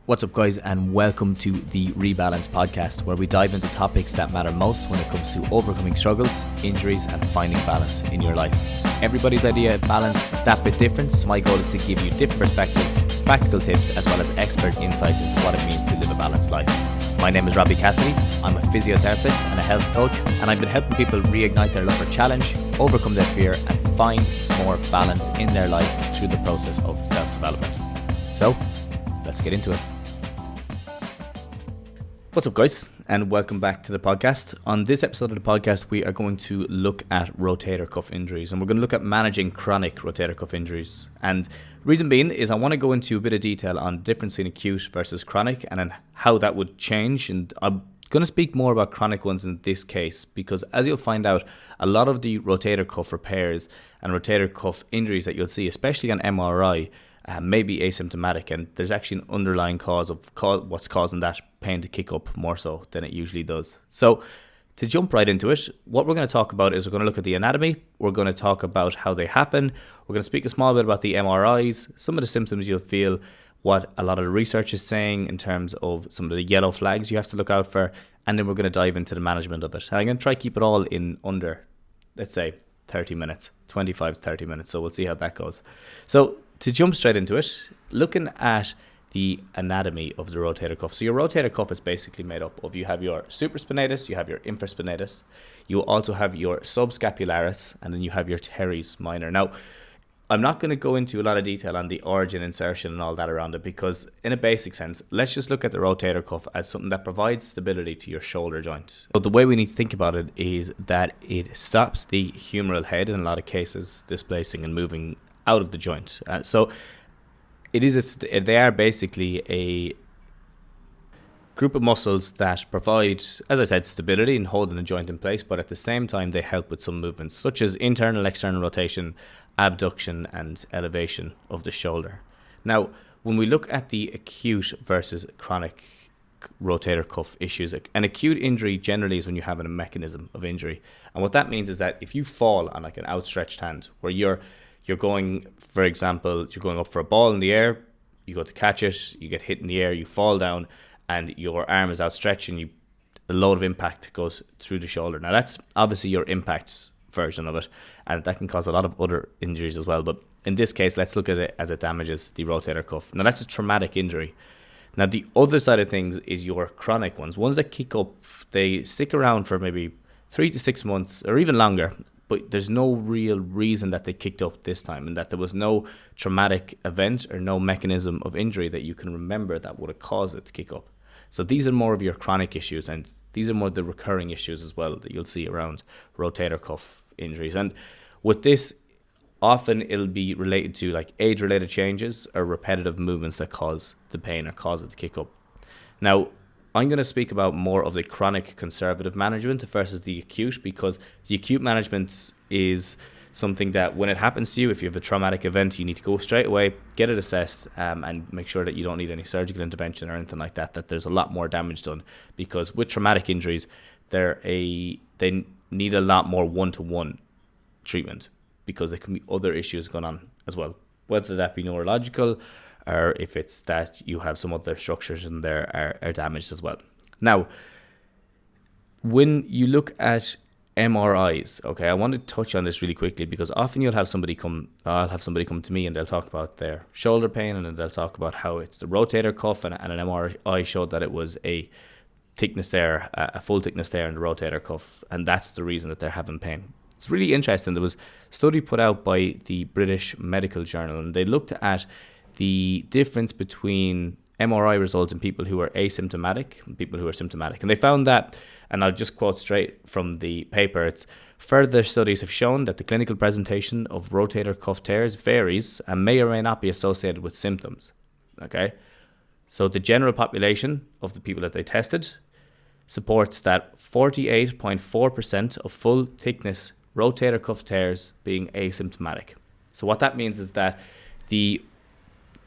What's up, guys, and welcome to the Rebalance podcast, where we dive into topics that matter most when it comes to overcoming struggles, injuries, and finding balance in your life. Everybody's idea of balance is that bit different, so my goal is to give you different perspectives, practical tips, as well as expert insights into what it means to live a balanced life. My name is Robbie Cassidy. I'm a physiotherapist and a health coach, and I've been helping people reignite their love for challenge, overcome their fear, and find more balance in their life through the process of self-development. So, let's get into it. What's up, guys, and welcome back to the podcast. On this episode of the podcast, we are going to look at rotator cuff injuries, and we're going to look at managing chronic rotator cuff injuries. And reason being is I want to go into a bit of detail on the difference between acute versus chronic and then how that would change. And I'm going to speak more about chronic ones in this case because, as you'll find out, a lot of the rotator cuff repairs and rotator cuff injuries that you'll see, especially on MRI, may be asymptomatic, and there's actually an underlying cause of what's causing that pain to kick up more so than it usually does. So to jump right into it, what we're going to talk about is we're going to look at the anatomy, we're going to talk about how they happen, we're going to speak a small bit about the MRIs, some of the symptoms you'll feel, what a lot of the research is saying in terms of some of the yellow flags you have to look out for, and then we're going to dive into the management of it. And I'm going to try to keep it all in under, let's say, 30 minutes, 25 to 30 minutes, so we'll see how that goes. So to jump straight into it, looking at the anatomy of the rotator cuff. So your rotator cuff is basically made up of, you have your supraspinatus, you have your infraspinatus, you also have your subscapularis, and then you have your teres minor. Now, I'm not going to go into a lot of detail on the origin, insertion, and all that around it because in a basic sense, let's just look at the rotator cuff as something that provides stability to your shoulder joint. So the way we need to think about it is that it stops the humeral head in a lot of cases displacing and moving out of the joint. So they are basically a group of muscles that provide, as I said, stability and holding the joint in place, but at the same time they help with some movements such as internal, external rotation, abduction, and elevation of the shoulder. Now, when we look at the acute versus chronic rotator cuff issues, an acute injury generally is when you have a mechanism of injury. And what that means is that if you fall on like an outstretched hand, where you're going, for example, you're going up for a ball in the air, you go to catch it, you get hit in the air, you fall down, and your arm is outstretched, and a load of impact goes through the shoulder. Now, that's obviously your impact version of it, and that can cause a lot of other injuries as well. But in this case, let's look at it as it damages the rotator cuff. Now, that's a traumatic injury. Now, the other side of things is your chronic ones. Ones that kick up, they stick around for maybe 3 to 6 months or even longer, but there's no real reason that they kicked up this time, and that there was no traumatic event or no mechanism of injury that you can remember that would have caused it to kick up. So these are more of your chronic issues, and these are more the recurring issues as well that you'll see around rotator cuff injuries. And with this, often it'll be related to like age-related changes or repetitive movements that cause the pain or cause it to kick up. Now, I'm going to speak about more of the chronic conservative management versus the acute, because the acute management is something that when it happens to you, if you have a traumatic event, you need to go straight away, get it assessed, and make sure that you don't need any surgical intervention or anything like that, that there's a lot more damage done. Because with traumatic injuries, they need a lot more one-to-one treatment because there can be other issues going on as well, whether that be neurological or if it's that you have some other structures in there are damaged as well. Now, when you look at MRIs, okay, I want to touch on this really quickly because often I'll have somebody come to me and they'll talk about their shoulder pain, and then they'll talk about how it's the rotator cuff, and an MRI showed that it was a thickness there, a full thickness there in the rotator cuff, and that's the reason that they're having pain. It's really interesting. There was a study put out by the British Medical Journal, and they looked at the difference between MRI results in people who are asymptomatic and people who are symptomatic. And they found that, and I'll just quote straight from the paper, it's further studies have shown that the clinical presentation of rotator cuff tears varies and may or may not be associated with symptoms. Okay? So the general population of the people that they tested supports that 48.4% of full thickness rotator cuff tears being asymptomatic. So what that means is that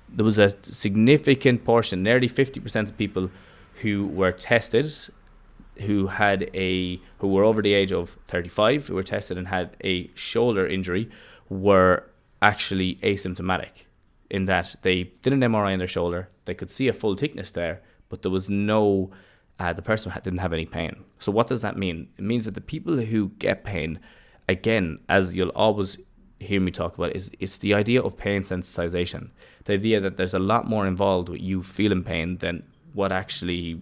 there was a significant portion, nearly 50% of people who were tested, who were over the age of 35, who were tested and had a shoulder injury, were actually asymptomatic. in that they did an MRI on their shoulder. They could see a full thickness there, but there was no, the person didn't have any pain. So what does that mean? It means that the people who get pain, again, as you'll always hear me talk about, it's the idea of pain sensitization. The idea that there's a lot more involved with you feeling pain than what actually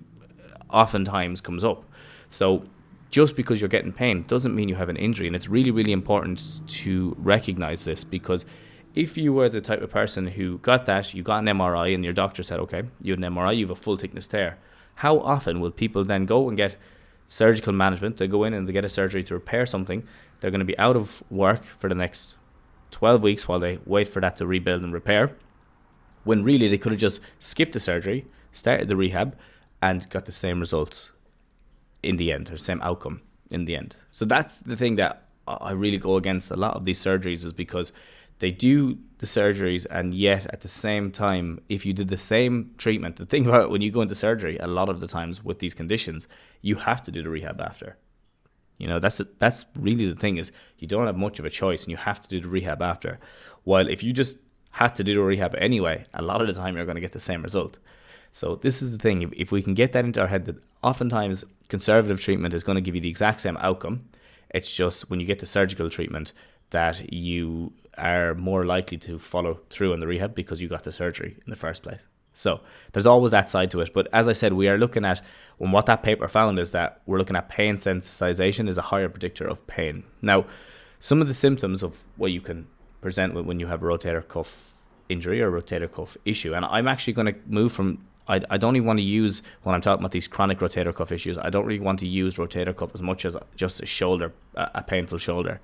oftentimes comes up. So just because you're getting pain doesn't mean you have an injury. And it's really, really important to recognize this, because if you were the type of person who got that, you got an MRI and your doctor said, okay, you had an MRI, you have a full thickness tear. How often will people then go and get surgical management? They go in and they get a surgery to repair something. They're going to be out of work for the next 12 weeks while they wait for that to rebuild and repair, when really they could have just skipped the surgery, started the rehab, and got the same results in the end, or same outcome in the end. So that's the thing that I really go against a lot of these surgeries, is because they do the surgeries, and yet at the same time, if you did the same treatment, the thing about it, when you go into surgery, a lot of the times with these conditions, you have to do the rehab after. You know, that's really the thing, is you don't have much of a choice and you have to do the rehab after. While if you just had to do the rehab anyway, a lot of the time you're going to get the same result. So this is the thing, if we can get that into our head, that oftentimes conservative treatment is going to give you the exact same outcome. It's just when you get the surgical treatment that you are more likely to follow through on the rehab because you got the surgery in the first place. So there's always that side to it. But as I said, we are looking at, and what that paper found is that we're looking at pain sensitization is a higher predictor of pain. Now, some of the symptoms of what you can present with when you have a rotator cuff injury or rotator cuff issue, and I'm actually going to move from, I don't even want to use, when I'm talking about these chronic rotator cuff issues, I don't really want to use rotator cuff as much as just a shoulder, a painful shoulder,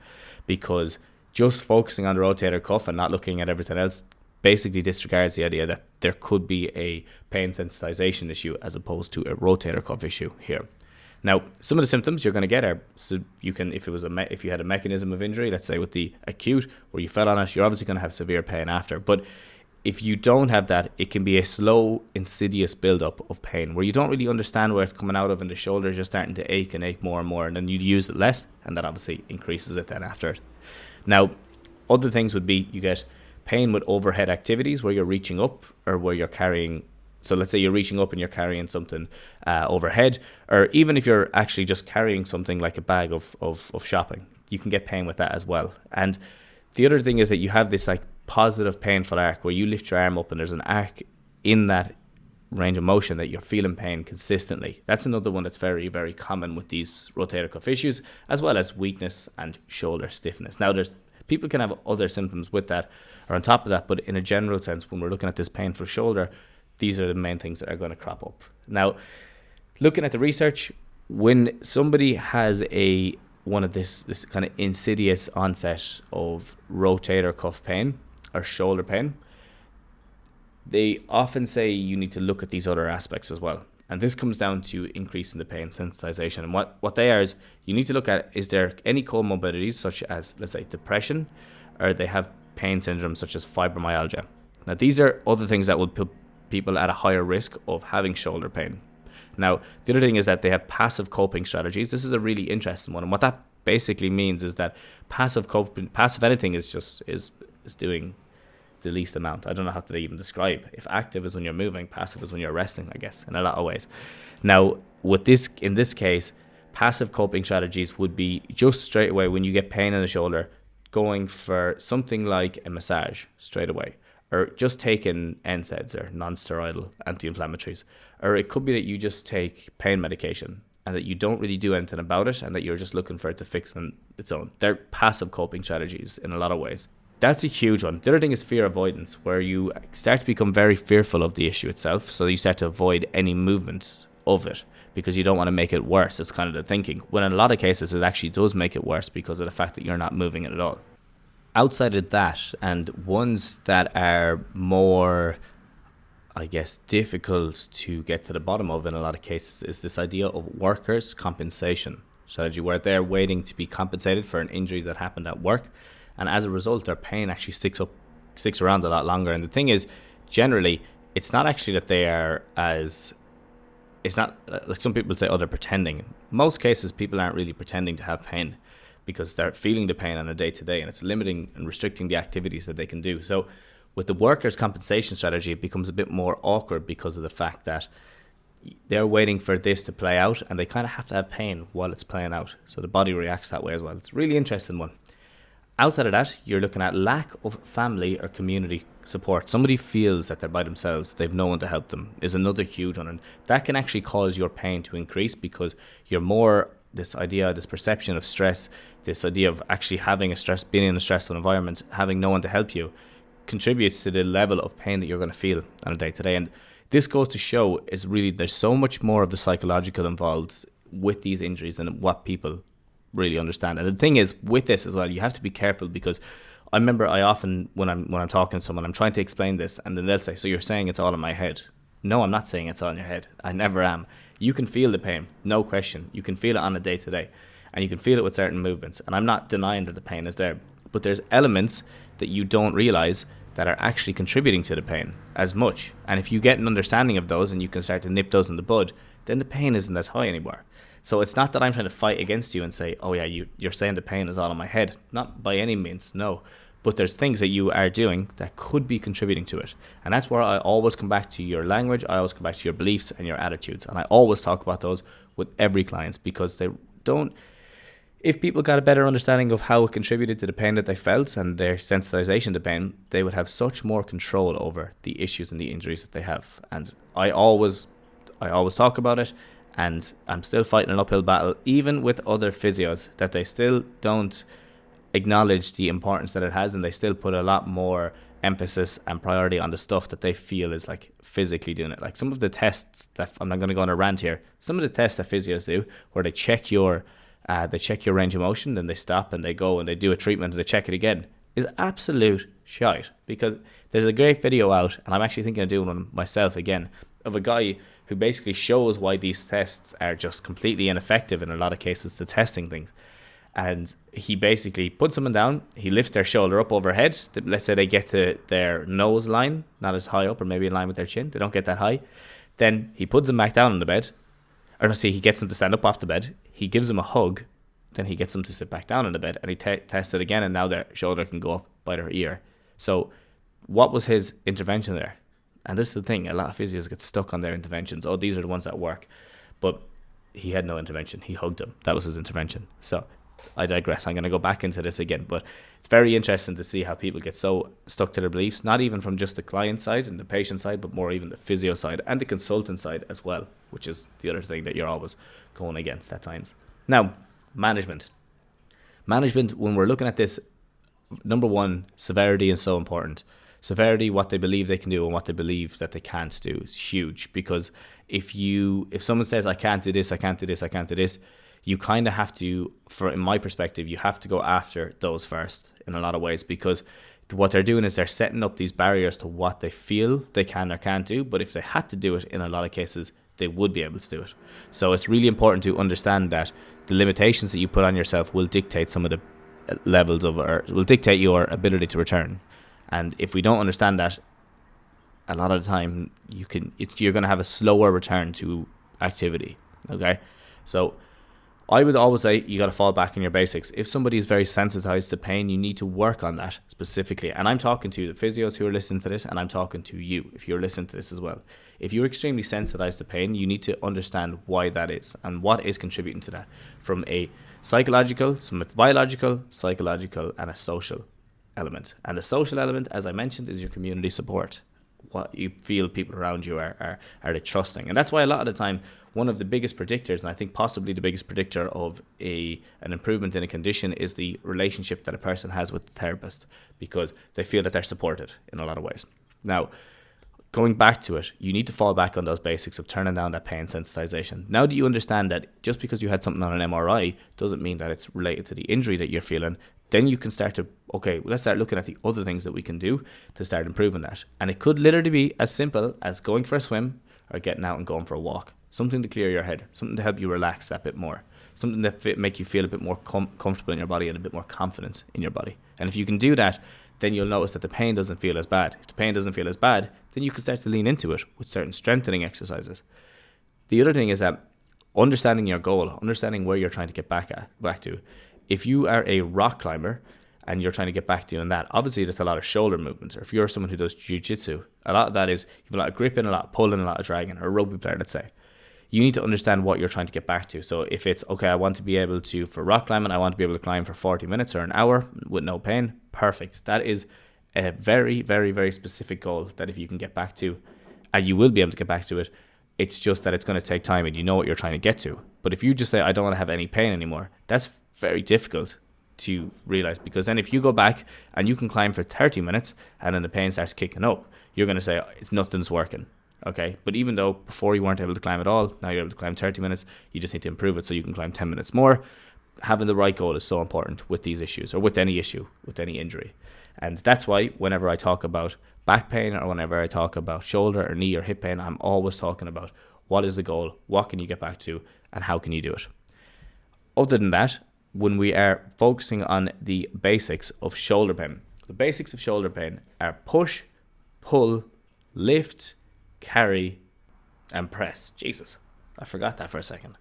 because just focusing on the rotator cuff and not looking at everything else basically disregards the idea that there could be a pain sensitization issue as opposed to a rotator cuff issue here. Now, some of the symptoms you're going to get are, so you can, if you had a mechanism of injury, let's say with the acute, where you fell on it, you're obviously going to have severe pain after. But if you don't have that, it can be a slow, insidious build-up of pain where you don't really understand where it's coming out of, and the shoulder is just starting to ache and ache more and more, and then you use it less, and that obviously increases it then after it. Now, other things would be you get pain with overhead activities where you're reaching up or where you're carrying. So let's say you're reaching up and you're carrying something overhead, or even if you're actually just carrying something like a bag of shopping, you can get pain with that as well. And the other thing is that you have this like positive painful arc where you lift your arm up and there's an arc in that range of motion that you're feeling pain consistently. That's another one that's very, very common with these rotator cuff issues, as well as weakness and shoulder stiffness. Now, people can have other symptoms with that or on top of that, but in a general sense, when we're looking at this painful shoulder, these are the main things that are going to crop up. Now, looking at the research, when somebody has one of this kind of insidious onset of rotator cuff pain or shoulder pain, they often say you need to look at these other aspects as well. And this comes down to increasing the pain sensitization. And what they are is you need to look at, is there any comorbidities such as, let's say, depression, or they have pain syndromes such as fibromyalgia. Now, these are other things that will put people at a higher risk of having shoulder pain. Now, the other thing is that they have passive coping strategies. This is a really interesting one. And what that basically means is that passive anything is doing the least amount. I don't know how to even describe. If active is when you're moving, passive is when you're resting, I guess, in a lot of ways. Now, in this case, passive coping strategies would be just straight away when you get pain in the shoulder, going for something like a massage straight away, or just taking NSAIDs or non-steroidal anti-inflammatories. Or it could be that you just take pain medication and that you don't really do anything about it and that you're just looking for it to fix on its own. They're passive coping strategies in a lot of ways. That's a huge one. The other thing is fear avoidance, where you start to become very fearful of the issue itself. So you start to avoid any movement of it because you don't want to make it worse. It's kind of the thinking. When in a lot of cases, it actually does make it worse because of the fact that you're not moving it at all. Outside of that, and ones that are more, I guess, difficult to get to the bottom of in a lot of cases, is this idea of workers' compensation strategy, where they're waiting to be compensated for an injury that happened at work. And as a result, their pain actually sticks around a lot longer. And the thing is, generally, it's not actually that they are it's not like some people say, oh, they're pretending. In most cases, people aren't really pretending to have pain because they're feeling the pain on a day-to-day, and it's limiting and restricting the activities that they can do. So With the workers' compensation strategy, it becomes a bit more awkward because of the fact that they're waiting for this to play out, and they kind of have to have pain while it's playing out. So the body reacts that way as well. It's a really interesting one. Outside of that, you're looking at lack of family or community support. Somebody feels that they're by themselves, they've no one to help them, is another huge one. And that can actually cause your pain to increase because you're more, this perception of stress, this idea of actually being in a stressful environment, having no one to help you, contributes to the level of pain that you're going to feel on a day-to-day. And this goes to show is really there's so much more of the psychological involved with these injuries than what people really understand. And the thing is with this as well, you have to be careful, because I remember I often when I'm talking to someone, I'm trying to explain this, and then they'll say, so you're saying it's all in my head? No, I'm not saying it's all in your head. I never am. You can feel the pain, no question. You can feel it on a day-to-day, and you can feel it with certain movements. And I'm not denying that the pain is there, but there's elements that you don't realize that are actually contributing to the pain as much. And if you get an understanding of those and you can start to nip those in the bud, then the pain isn't as high anymore. So it's not that I'm trying to fight against you and say, oh yeah, you're saying the pain is all in my head. Not by any means, no. But there's things that you are doing that could be contributing to it. And that's where I always come back to your language, I always come back to your beliefs and your attitudes. And I always talk about those with every client, because they don't, if people got a better understanding of how it contributed to the pain that they felt and their sensitization to pain, they would have such more control over the issues and the injuries that they have. And I always talk about it, and I'm still fighting an uphill battle, even with other physios, that they still don't acknowledge the importance that it has, and they still put a lot more emphasis and priority on the stuff that they feel is like physically doing it. Like some of the tests that, I'm not going to go on a rant here, some of the tests that physios do, where they check your range of motion, then they stop and they go and they do a treatment and they check it again, is absolute shite. Because there's a great video out, and I'm actually thinking of doing one myself again, of a guy who basically shows why these tests are just completely ineffective in a lot of cases to testing things. And he basically puts someone down, he lifts their shoulder up overhead, let's say they get to their nose line, not as high up, or maybe in line with their chin, they don't get that high. Then he puts them back down on the bed, he gets them to stand up off the bed, he gives them a hug, then he gets them to sit back down on the bed, and he tests it again, and now their shoulder can go up by their ear. So what was his intervention there? And this is the thing, a lot of physios get stuck on their interventions. Oh, these are the ones that work. But he had no intervention. He hugged him. That was his intervention. So I digress. I'm going to go back into this again. But it's very interesting to see how people get so stuck to their beliefs, not even from just the client side and the patient side, but more even the physio side and the consultant side as well, which is the other thing that you're always going against at times. Now, management. Management, when we're looking at this, number one, severity is so important. Severity, what they believe they can do and what they believe that they can't do, is huge. Because if someone says, I can't do this, I can't do this, I can't do this, you kind of have to, in my perspective, you have to go after those first in a lot of ways, because what they're doing is they're setting up these barriers to what they feel they can or can't do. But if they had to do it, in a lot of cases, they would be able to do it. So it's really important to understand that the limitations that you put on yourself will dictate some of the levels of, or will dictate your ability to return. And if we don't understand that, a lot of the time you're going to have a slower return to activity. Okay, so I would always say you got to fall back on your basics. If somebody is very sensitized to pain, you need to work on that specifically. And I'm talking to the physios who are listening to this, and I'm talking to you if you're listening to this as well. If you're extremely sensitized to pain, you need to understand why that is and what is contributing to that, from a psychological, some biological, psychological, and a social element. And the social element, as I mentioned, is your community support. What you feel people around you are they trusting. And that's why a lot of the time, one of the biggest predictors, and I think possibly the biggest predictor of an improvement in a condition, is the relationship that a person has with the therapist, because they feel that they're supported in a lot of ways. Now, going back to it, you need to fall back on those basics of turning down that pain sensitization. Now that you understand that just because you had something on an MRI doesn't mean that it's related to the injury that you're feeling, then you can start to, let's start looking at the other things that we can do to start improving that. And it could literally be as simple as going for a swim or getting out and going for a walk. Something to clear your head, something to help you relax that bit more, something that make you feel a bit more comfortable in your body and a bit more confident in your body. And if you can do that, then you'll notice that the pain doesn't feel as bad. If the pain doesn't feel as bad, then you can start to lean into it with certain strengthening exercises. The other thing is that understanding your goal, understanding where you're trying to get back to. If you are a rock climber and you're trying to get back to doing that, obviously that's a lot of shoulder movements. Or if you're someone who does jiu-jitsu, a lot of that is you have a lot of gripping, a lot of pulling, a lot of dragging, or a rugby player, let's say. You need to understand what you're trying to get back to. So if it's, okay, I want to be able to, for rock climbing, I want to be able to climb for 40 minutes or an hour with no pain, perfect. That is a very, very, very specific goal that if you can get back to, and you will be able to get back to it, it's just that it's going to take time and you know what you're trying to get to. But if you just say, I don't want to have any pain anymore, that's very difficult to realize, because then if you go back and you can climb for 30 minutes and then the pain starts kicking up, you're going to say, it's nothing's working. Okay, but even though before you weren't able to climb at all, now you're able to climb 30 minutes, you just need to improve it so you can climb 10 minutes more. Having the right goal is so important with these issues, or with any issue, with any injury. And that's why whenever I talk about back pain, or whenever I talk about shoulder or knee or hip pain, I'm always talking about what is the goal, what can you get back to, and how can you do it. Other than that, when we are focusing on the basics of shoulder pain, the basics of shoulder pain are push, pull, lift, carry, and press. Jesus, I forgot that for a second.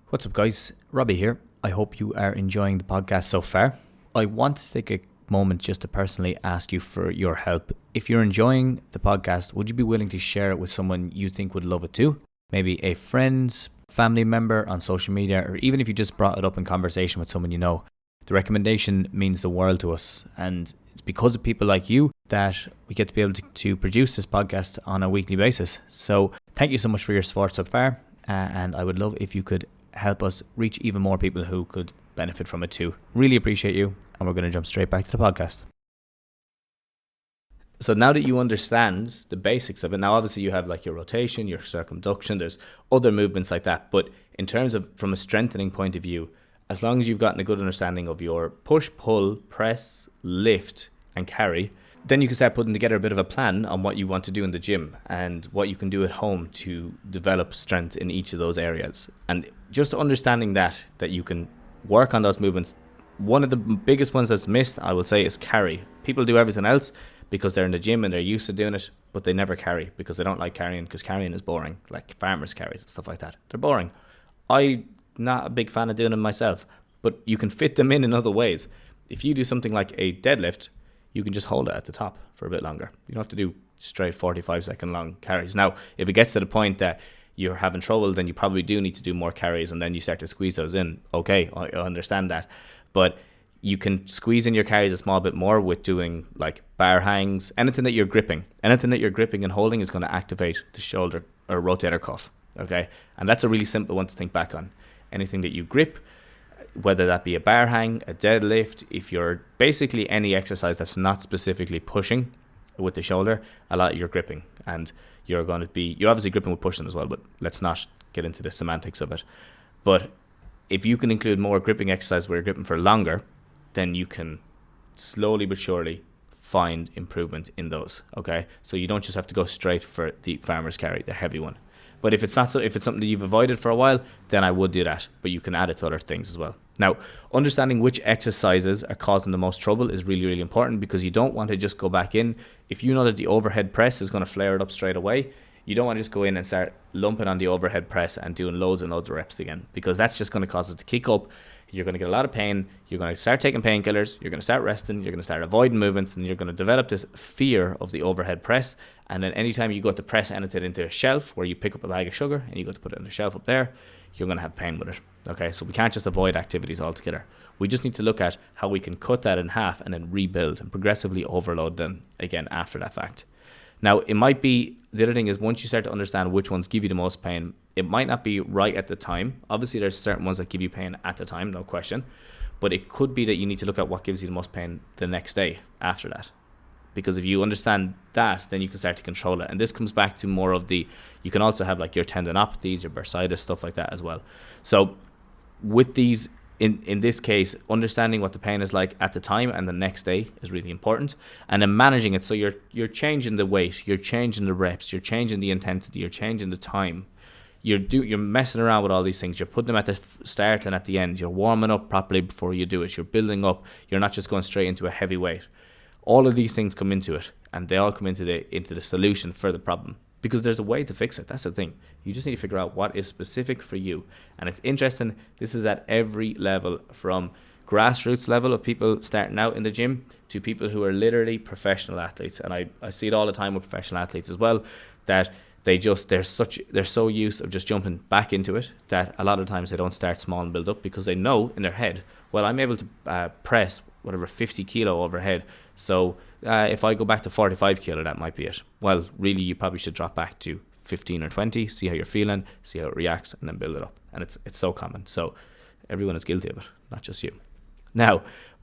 What's up, guys? Robbie here. I hope you are enjoying the podcast so far. I want to take a moment just to personally ask you for your help. If you're enjoying the podcast, would you be willing to share it with someone you think would love it too? Maybe a friend, family member on social media, or even if you just brought it up in conversation with someone you know. The recommendation means the world to us, and it's because of people like you that we get to be able to produce this podcast on a weekly basis. So thank you so much for your support so far, and I would love if you could help us reach even more people who could benefit from it too. Really appreciate you, and we're going to jump straight back to the podcast. So now that you understand the basics of it, now obviously you have like your rotation, your circumduction, there's other movements like that, but in terms of from a strengthening point of view, as long as you've gotten a good understanding of your push, pull, press, lift, and carry, then you can start putting together a bit of a plan on what you want to do in the gym and what you can do at home to develop strength in each of those areas. And just understanding that you can work on those movements. One of the biggest ones that's missed, I would say, is carry. People do everything else because they're in the gym and they're used to doing it, but they never carry because they don't like carrying, because carrying is boring, like farmers carries and stuff like that. They're boring. I'm not a big fan of doing them myself, but you can fit them in other ways. If you do something like a deadlift, you can just hold it at the top for a bit longer. You don't have to do straight 45-second long carries. Now, if it gets to the point that you're having trouble, then you probably do need to do more carries, and then you start to squeeze those in. Okay, I understand that. But you can squeeze in your carries a small bit more with doing like bar hangs, anything that you're gripping. Anything that you're gripping and holding is going to activate the shoulder or rotator cuff. Okay, and that's a really simple one to think back on. Anything that you grip, whether that be a bar hang, a deadlift, if you're basically any exercise that's not specifically pushing with the shoulder, a lot you're gripping, and you're obviously gripping with pushing as well, but let's not get into the semantics of it. But if you can include more gripping exercise where you're gripping for longer, then you can slowly but surely find improvement in those. Okay, so you don't just have to go straight for the farmer's carry, the heavy one. But if it's something that you've avoided for a while, then I would do that. But you can add it to other things as well. Now, understanding which exercises are causing the most trouble is really, really important, because you don't want to just go back in. If you know that the overhead press is going to flare it up straight away, you don't want to just go in and start lumping on the overhead press and doing loads and loads of reps again, because that's just going to cause it to kick up. You're going to get a lot of pain. You're going to start taking painkillers. You're going to start resting. You're going to start avoiding movements, and you're going to develop this fear of the overhead press. And then anytime you go to press anything into a shelf where you pick up a bag of sugar and you go to put it on the shelf up there, you're going to have pain with it. Okay, so we can't just avoid activities altogether. We just need to look at how we can cut that in half and then rebuild and progressively overload them again after that fact. Now, it might be, the other thing is, once you start to understand which ones give you the most pain, it might not be right at the time. Obviously, there's certain ones that give you pain at the time, no question. But it could be that you need to look at what gives you the most pain the next day after that. Because if you understand that, then you can start to control it. And this comes back to more of you can also have like your tendinopathies, your bursitis, stuff like that as well. So with these, in this case, understanding what the pain is like at the time and the next day is really important. And then managing it. So you're changing the weight, you're changing the reps, you're changing the intensity, you're changing the time. You're messing around with all these things. You're putting them at the start and at the end. You're warming up properly before you do it. You're building up. You're not just going straight into a heavy weight. All of these things come into it, and they all come into the solution for the problem, because there's a way to fix it. That's the thing. You just need to figure out what is specific for you. And it's interesting, this is at every level, from grassroots level of people starting out in the gym to people who are literally professional athletes. And I see it all the time with professional athletes as well, that they're so used of just jumping back into it that a lot of times they don't start small and build up, because they know in their head, well, I'm able to press whatever 50 kilo overhead, so if I go back to 45 kilo, that might be it. Well, really, you probably should drop back to 15 or 20, see how you're feeling, see how it reacts, and then build it up. And it's so common. So everyone is guilty of it, not just you. Now,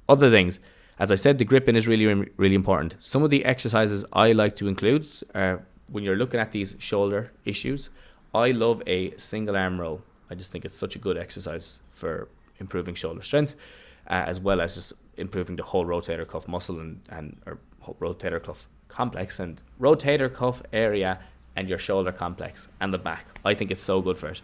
other things, as I said, the gripping is really, really important. Some of the exercises I like to include are, when you're looking at these shoulder issues, I love a single arm row. I just think it's such a good exercise for improving shoulder strength, as well as just improving the whole rotator cuff muscle and whole rotator cuff complex and rotator cuff area and your shoulder complex and the back. I think it's so good for it.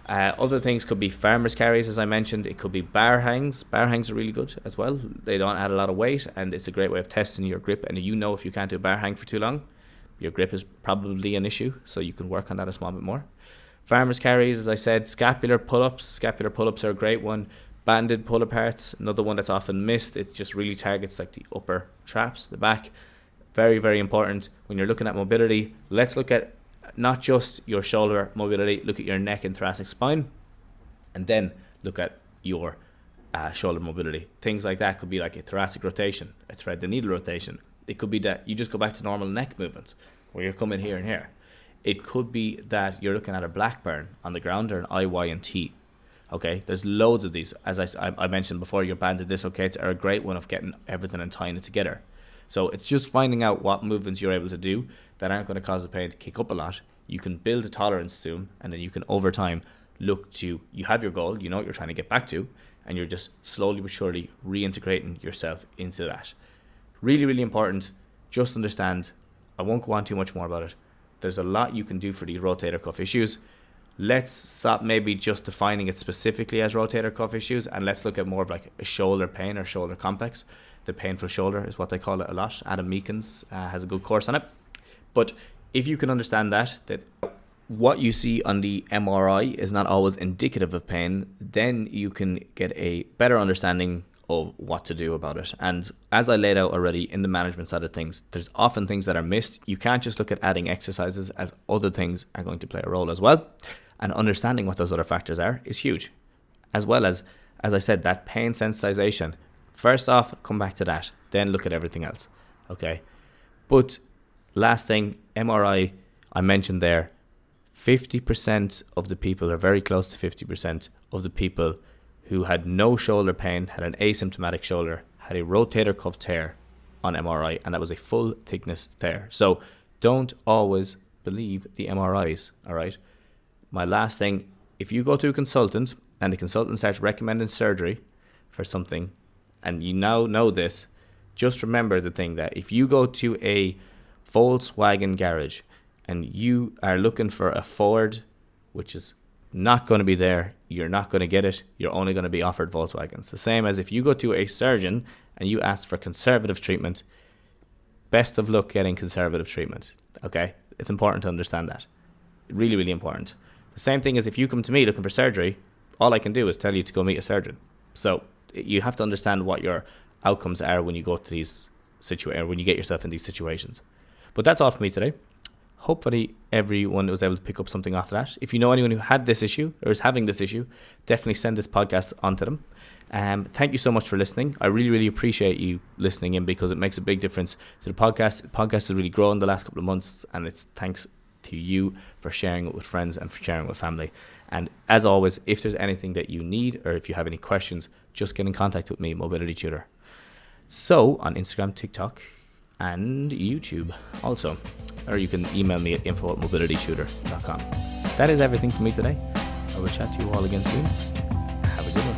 Other things could be farmer's carries, as I mentioned. It could be bar hangs. Bar hangs are really good as well. They don't add a lot of weight, and it's a great way of testing your grip. And you know, if you can't do a bar hang for too long, your grip is probably an issue, so you can work on that a small bit more. Farmer's carries, as I said, scapular pull-ups. Scapular pull-ups are a great one. Banded pull-aparts, another one that's often missed. It just really targets like the upper traps, the back. Very, very important. When you're looking at mobility, let's look at not just your shoulder mobility, look at your neck and thoracic spine, and then look at your shoulder mobility. Things like that could be like a thoracic rotation, a thread the needle rotation. It could be that you just go back to normal neck movements where you're coming here and here. It could be that you're looking at a black burn on the ground or an I, Y, and T. Okay, there's loads of these. As I mentioned before, your banded dislocates are a great one of getting everything and tying it together. So it's just finding out what movements you're able to do that aren't going to cause the pain to kick up a lot. You can build a tolerance to them, and then you can over time look to, you have your goal, you know what you're trying to get back to, and you're just slowly but surely reintegrating yourself into that. Really, really important. Just understand, I won't go on too much more about it. There's a lot you can do for these rotator cuff issues. Let's stop maybe just defining it specifically as rotator cuff issues, and let's look at more of like a shoulder pain or shoulder complex. The painful shoulder is what they call it a lot. Adam Meekins has a good course on it. But if you can understand that what you see on the MRI is not always indicative of pain, then you can get a better understanding of what to do about it. And as I laid out already in the management side of things, there's often things that are missed. You can't just look at adding exercises, as other things are going to play a role as well. And understanding what those other factors are is huge. As well as I said, that pain sensitization. First off, come back to that, then look at everything else. Okay. But last thing, MRI, I mentioned there, 50% of the people, or very close to 50% of the people who had no shoulder pain, had an asymptomatic shoulder, had a rotator cuff tear on MRI, and that was a full thickness tear. So don't always believe the MRIs, all right? My last thing, if you go to a consultant and the consultant starts recommending surgery for something, and you now know this, just remember the thing that if you go to a Volkswagen garage and you are looking for a Ford, which is not going to be there, you're not going to get it, you're only going to be offered Volkswagens. The same as if you go to a surgeon and you ask for conservative treatment, best of luck getting conservative treatment. Okay? It's important to understand that. Really, really important. The same thing as if you come to me looking for surgery, all I can do is tell you to go meet a surgeon. So you have to understand what your outcomes are when you go to these situations, when you get yourself in these situations. But that's all for me today. Hopefully everyone was able to pick up something off of that. If you know anyone who had this issue or is having this issue, definitely send this podcast on to them. Thank you so much for listening. I really, really appreciate you listening in, because it makes a big difference to the podcast. The podcast has really grown the last couple of months, and it's thanks to you for sharing it with friends and for sharing it with family. And as always, if there's anything that you need, or if you have any questions, just get in contact with me, Mobility Tutor. So on Instagram, TikTok, and YouTube also, or you can email me at info@mobilitytutor.com. That is everything for me today. I will chat to you all again soon. Have a good one.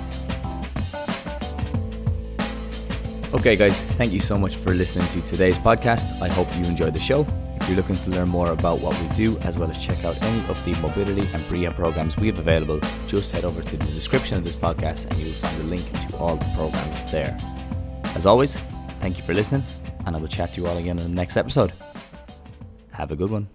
Okay guys, thank you so much for listening to today's podcast. I hope you enjoyed the show. If you're looking to learn more about what we do, as well as check out any of the mobility and rehab programs we have available, just head over to the description of this podcast and you will find a link to all the programs there. As always, thank you for listening, and I will chat to you all again in the next episode. Have a good one.